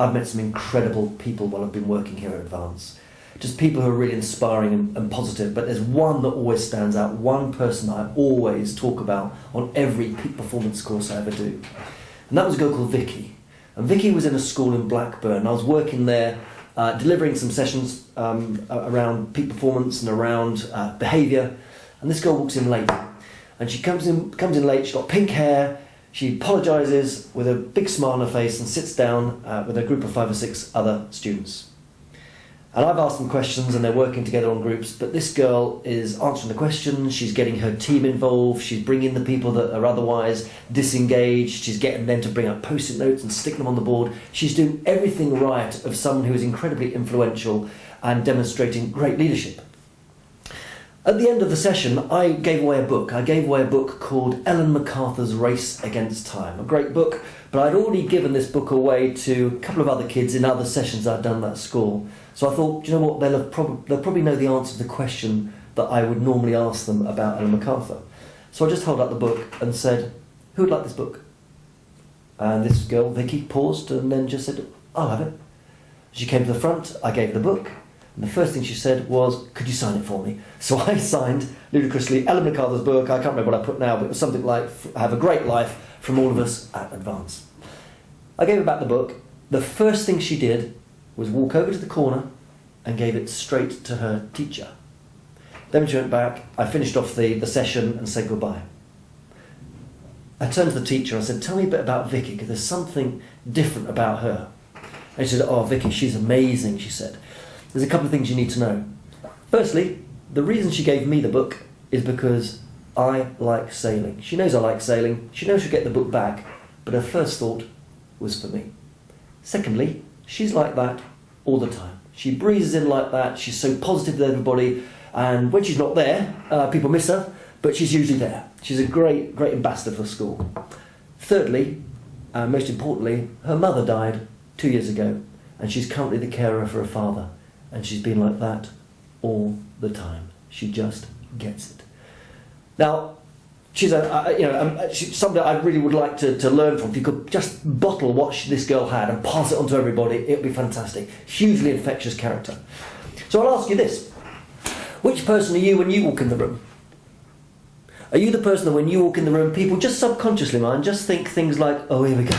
I've met some incredible people while I've been working here at Advance. Just people who are really inspiring and positive, but there's one that always stands out, one person I always talk about on every peak performance course I ever do. And that was a girl called Vicky. And Vicky was in a school in Blackburn. I was working there, delivering some sessions around peak performance and around behaviour. And this girl walks in late. And she comes in late, she's got pink hair, she apologises with a big smile on her face and sits down with a group of 5 or 6 other students. And I've asked them questions and they're working together on groups, but this girl is answering the questions, she's getting her team involved, she's bringing the people that are otherwise disengaged, she's getting them to bring up post-it notes and stick them on the board. She's doing everything right of someone who is incredibly influential and demonstrating great leadership. At the end of the session, I gave away a book. I gave away a book called Ellen MacArthur's Race Against Time. A great book, but I'd already given this book away to a couple of other kids in other sessions I'd done at school. So I thought, do you know what, they'll probably know the answer to the question that I would normally ask them about Ellen MacArthur. So I just held up the book and said, who would like this book? And this girl, Vicky, paused and then just said, I'll have it. She came to the front, I gave her the book. And the first thing she said was, could you sign it for me? So I signed, ludicrously, Ellen MacArthur's book. I can't remember what I put now, but it was something like, have a great life from all of us at Advance. I gave her back the book. The first thing she did was walk over to the corner and gave it straight to her teacher. Then she went back, I finished off the session and said goodbye. I turned to the teacher and I said, tell me a bit about Vicky, because there's something different about her. And she said, oh, Vicky, she's amazing, she said. There's a couple of things you need to know. Firstly, the reason she gave me the book is because I like sailing. She knows I like sailing. She knows she'll get the book back, but her first thought was for me. Secondly, she's like that all the time. She breezes in like that. She's so positive with everybody. And when she's not there, people miss her, but she's usually there. She's a great, great ambassador for school. Thirdly, and most importantly, her mother died 2 years ago, and she's currently the carer for her father. And she's been like that all the time. She just gets it. Now, she's she's somebody I really would like to learn from. If you could just bottle what this girl had and pass it on to everybody, it would be fantastic. Hugely infectious character. So I'll ask you this. Which person are you when you walk in the room? Are you the person that when you walk in the room, people just subconsciously, just think things like, oh, here we go.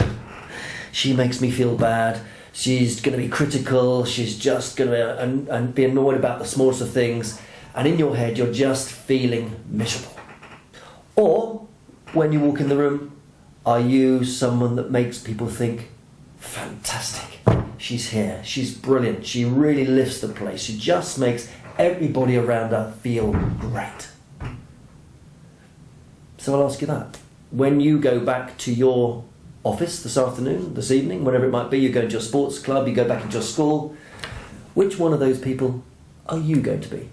She makes me feel bad. She's going to be critical, she's just going to and be annoyed about the smallest of things, and in your head you're just feeling miserable. Or, when you walk in the room, are you someone that makes people think, fantastic, she's here, she's brilliant, she really lifts the place, she just makes everybody around her feel great. So I'll ask you that. When you go back to your office this afternoon, this evening, whatever it might be, you go to your sports club, you go back into your school, which one of those people are you going to be?